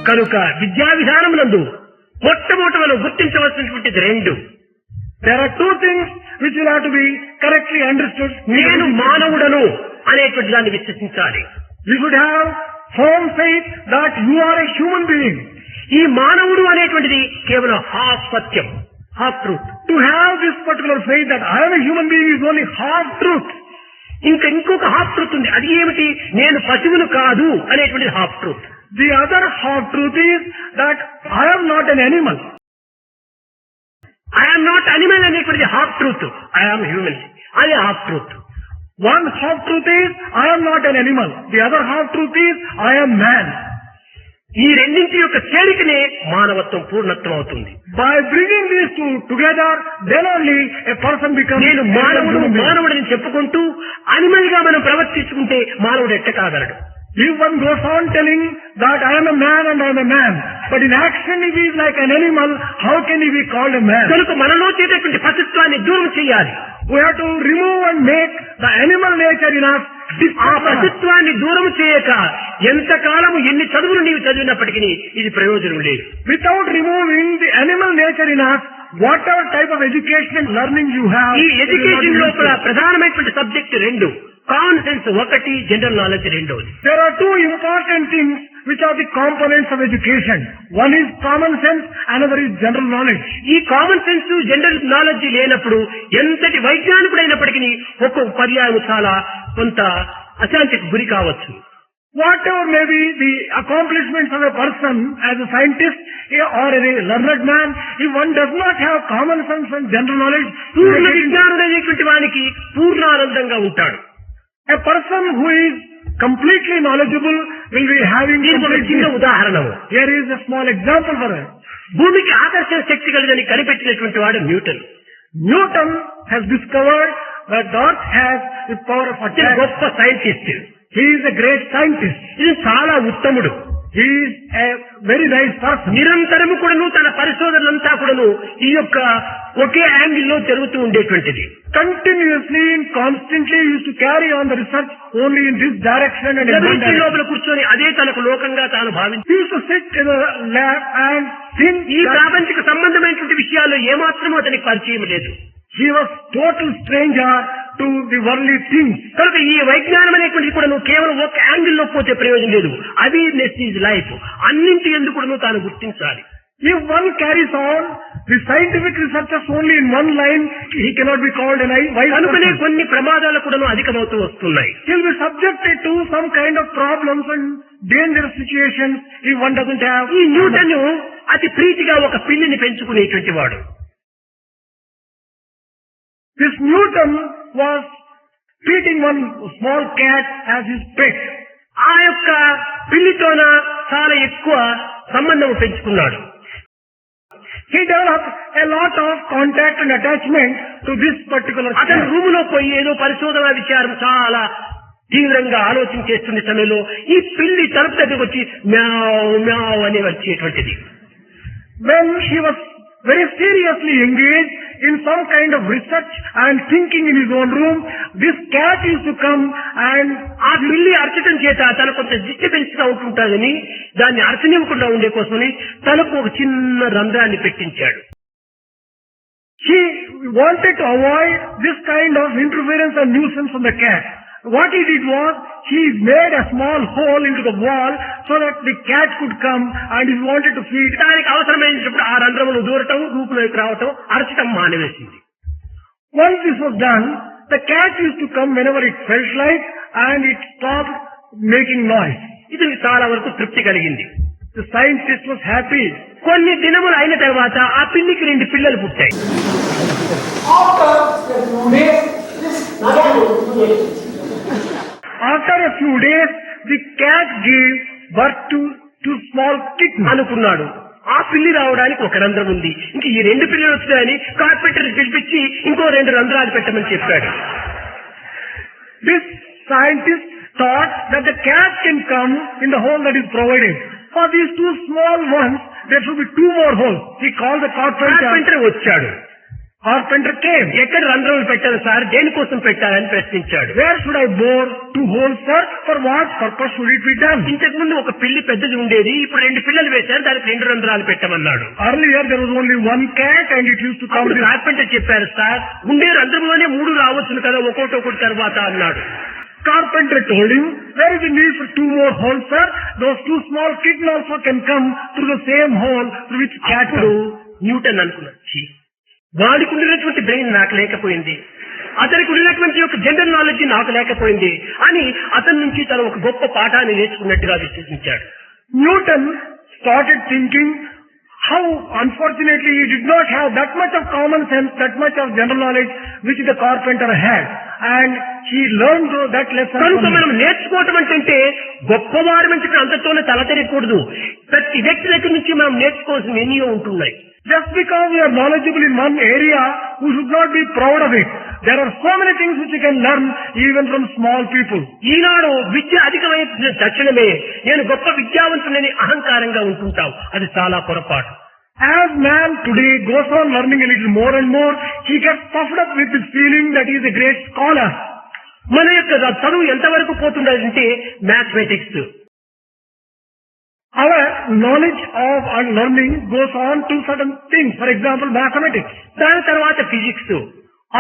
కనుక విద్యా విధానమునందు మొట్టమొదటి మనం గుర్తించవలసినటువంటిది రెండు. There are two things which will have to be correctly understood. నేను మానవుడను అనేటువంటి దాన్ని విశ్వసించాలి. You should have firm faith that you are a human being. ఈ మానవుడు అనేటువంటిది కేవలం half Satyam, half truth. To have this particular faith that I am a human being is only half truth. ఇంకొక half truth ఉంది. అది ఏమిటి? నేను పశువును కాదు అనేటువంటిది half truth. The other half truth is that I am not an animal. I'm not animal అనేటువంటిది half truth. I'm human, అది half truth. One half truth is I am not an animal. The other half truth is I am man. ఈ రెండింటి యొక్క చేరికనే మానవత్వం పూర్ణత్వం అవుతుంది. By bringing these two together, then only a person becomes నేను మానవుడని చెప్పుకుంటూ animal గా మనం ప్రవర్తించుకుంటే మానవుడు ఎట్ట కాగలడు? If one goes on telling that I am a man and I am a man, but in action if he is like an animal, how can he be called a man? కనుక మనలో చేసేటువంటి పశుత్వాన్ని దూరం చేయాలి. We have to remove and make the animal nature in us. ఆ పశుత్వాన్ని దూరం చేయక ఎంతకాలము ఎన్ని చదువులు నీవు చదివినప్పటికీ ఇది ప్రయోజనం లేదు. Without removing the animal nature in us, whatever type of education and learning you have, ఈ ఎడ్యుకేషన్ లోపల ప్రధానమైనటువంటి సబ్జెక్ట్ రెండు. కామన్ సెన్స్ ఒకటి, జనరల్ నాలెడ్జ్ రెండోది. There are two important things which are the components of education. One is common sense, another is general knowledge. ఈ common sense general knowledge లేనప్పుడు ఎంతటి వైజ్ఞానికుడైనప్పటికీ ఒక్కొక్క పర్యాయం చాలా కొంత అశాంతికి గురి కావచ్చు. Whatever may be the accomplishments of a person as a scientist or a learned man, if one does not have common sense and general knowledge, పూర్ణ విజ్ఞానుడైనటువంటి వానికి పూర్ణానందంగా ఉంటాడు. A person who is completely knowledgeable will be having చిన్న ఉదాహరణ. Here is a small example for us. భూమికి ఆకర్షణ శక్తి కలిగినని కనిపెట్టినటువంటి వాడు Newton. Newton has discovered that the earth has the power of attraction. గొప్ప scientist. He is a great scientist. ఇది చాలా ఉత్తముడు. He is a very nice person. నిరంతరము కూడాను తన పరిశోధనలంతా కూడాను ఈ యొక్క ఒకే యాంగిల్లో జరుగుతూ ఉండేటువంటిది. Continuously and constantly used to carry on the research only in this direction and in one direction. లోపల కూర్చొని అదే తనకు లోకంగా తాను భావించి He used to sit in a lab and think. ఈ ప్రాపంచిక సంబంధమైనటువంటి విషయాల్లో ఏమాత్రమూ అతనికి పరిచయం లేదు. He was total stranger to the worldly things. కనుక ఈ వైజ్ఞానం అనేటువంటిది కూడా నువ్వు కేవలం ఒక యాంగిల్లో పోతే ప్రయోజనం లేదు. Awareness is life. అన్నింటి ఎందుకు కూడా నువ్వు తాను గుర్తించాలి. If one carries on the scientific researches only in one line, he cannot be called an wise కనుకనే person. కొన్ని ప్రమాదాలు కూడా అధికమవుతూ వస్తున్నాయి. He will be subjected to some kind of problems and dangerous situations if one doesn't have. ఈ Newton అతి ప్రీతిగా ఒక పిల్లిని పెంచుకునేటువంటి వాడు. This Newton was treating one small cat as his pet. ఆ యొక్క పిల్లితోన చాలా ఎక్కువ సంబంధం పెంచుకున్నాడు. He developed a lot of contact and attachment to this particular అతను cat. రూములో పోయి ఏదో పరిశోధన విచారం చాలా తీవ్రంగా ఆలోచించేస్తున్న సమయంలో ఈ పిల్లి తలుపు దగ్గరకు వచ్చి మ్యావ్ మ్యావ్ అని వచ్చేటువంటిది. When he was very seriously engaged in some kind of research and thinking in his own room, this cat used to come and ఆ పిల్లి అర్చటం చేత తన కొంత డిస్టర్బెన్స్ గా ఉంటుంటాదని దాన్ని అర్చనివ్వకుండా ఉండే కోసమని తనకు ఒక చిన్న రంధ్రాన్ని పెట్టించాడు. he wanted to avoid this kind of interference and nuisance from the cat. What he did was, he made a small hole into the wall so that the cat could come and he wanted to feed. దానికి అవసరమైనప్పుడు ఆ రంధ్రములు దూరటం, రూపులోకి రావటం, అరచటం మానేసింది. Once this was done, the cat used to come whenever it felt like and it stopped making noise. ఇది చాలా వరకు తృప్తి కలిగింది. The scientist was happy. కొన్ని దినములు అయిన తర్వాత ఆ పిల్లికి 2 పిల్లలు పుట్టాయి. After a few days, the cat gave birth to 2 small kittens. అనుకున్నాడు. ఆ పిల్లి రావడానికి ఒక రంధ్రం ఉంది, ఇంక ఈ 2 పిల్లలు వచ్చినాయని కార్పెంటర్ పిలిపించి ఇంకో 2 రంధ్రాలు పెట్టమని చెప్పాడు. This scientist thought that the cat can come in the hole that is provided. For these 2 small ones, there should be 2 more holes. He called the carpenter. Carpenter వచ్చాడు. Carpenter came. ఎక్కడ రంధ్రాలు పెట్టారు sir, దేనికోసం పెట్టారని ప్రశ్నించాడు. Where should I bore 2 holes, sir. For what purpose should it be done? ఇంతకు ముందు ఒక పిల్లి పెద్దది ఉండేది, ఇప్పుడు 2 పిల్లలు వేశారు, దానికి 2 రంధ్రాలు పెట్టమన్నాడు. Earlier there was only one cat and it used to come. అప్పుడు కార్పెంటర్ చెప్పారు, సార్ ఉండే రంధ్రంలోనే 3 రావచ్చును కదా ఒక్కొక్కటి తర్వాత అన్నాడు. Carpenter told him, there is a need for 2 more holes, sir. Those 2 small kittens also can come through the same hole through which cat అప్పుడు comes. Newton అనుకున్నాడు, వాడికి ఉన్నటువంటి బ్రెయిన్ నాకు లేకపోయింది, అతనికి ఉన్నటువంటి యొక్క జనరల్ నాలెడ్జ్ నాకు లేకపోయింది అని అతని నుంచి తను ఒక గొప్ప పాఠాన్ని నేర్చుకున్నట్టుగా విశ్లేషించాడు. Newton started thinking how unfortunately he did not have that much of common sense, that much of general knowledge which the carpenter had. And he learned that lesson. కనుక from మనం him. నేర్చుకోవటం అంటే గొప్పవారి నుంచి అంతతోనే తలతెరకూడదు. ప్రతి వ్యక్తి దగ్గర నుంచి మనం నేర్చుకోవాల్సిన ఎన్నో ఉంటున్నాయి. Just because we are knowledgeable in one area, we should not be proud of it. There are so many things which you can learn even from small people. ఈనాడు విద్య అధికమైన తక్షణమే నేను గొప్ప విద్యావంతులని అహంకారంగా ఉంటుంటావు, అది చాలా పొరపాటు. As man today goes on learning a little more and more, he gets puffed up with his feeling that he is a great scholar. మన యొక్క చదువు ఎంతవరకు పోతుందంటే mathematics, Our knowledge of and learning goes on to certain things. For example, mathematics. దాని తర్వాత physics,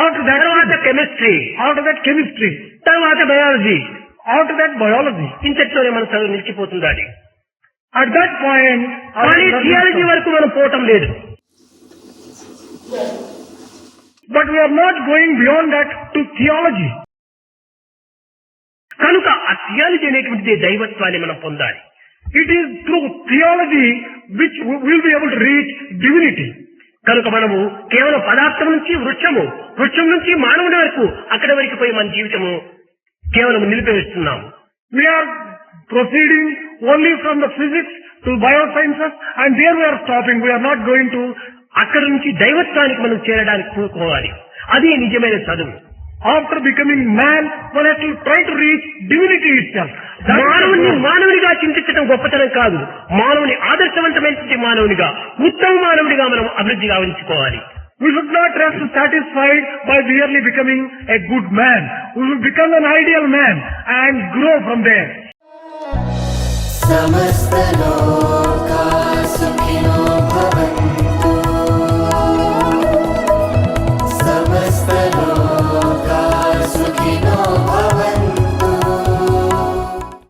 After that, తర్వాత chemistry, after that chemistry. తర్వాత biology. After that biology. ఇంతటితోనే మన చదువు నిలిచిపోతుంది. At that point, our కానీ learning థియాలజీ stops. వరకు మనం పోవటం లేదు. But we are not going beyond that to theology. కనుక ఆ థియాలజీ అనేటువంటిది దైవత్వాన్ని మనం పొందాలి. It is through theology which we will be able to reach divinity. కనుక మనము కేవలం పదార్థం నుంచి వృక్షము, వృక్షం నుంచి మానవుడి వరకు అక్కడి వరకు పోయి మన జీవితము కేవలం నిలిపివేస్తున్నాము. We are proceeding only from the physics to biosciences, and there we are stopping. We are not going to. అక్కడి నుంచి దైవత్వానికి మనం చేరడానికి కోరుకోవాలి. అది నిజమైన చదువు. After becoming man, one has to try to reach divinity itself. That is the మానవుని goal. మానవునిగా చింతించడం గొప్పతనం కాదు, మానవుని ఆదర్శవంతమైనటువంటి మానవునిగా, ఉత్తమ మానవుడిగా మనం అభివృద్ధి గావించుకోవాలి. We should not rest satisfied by merely becoming a good man. We should become an ideal man and grow from there. समस्त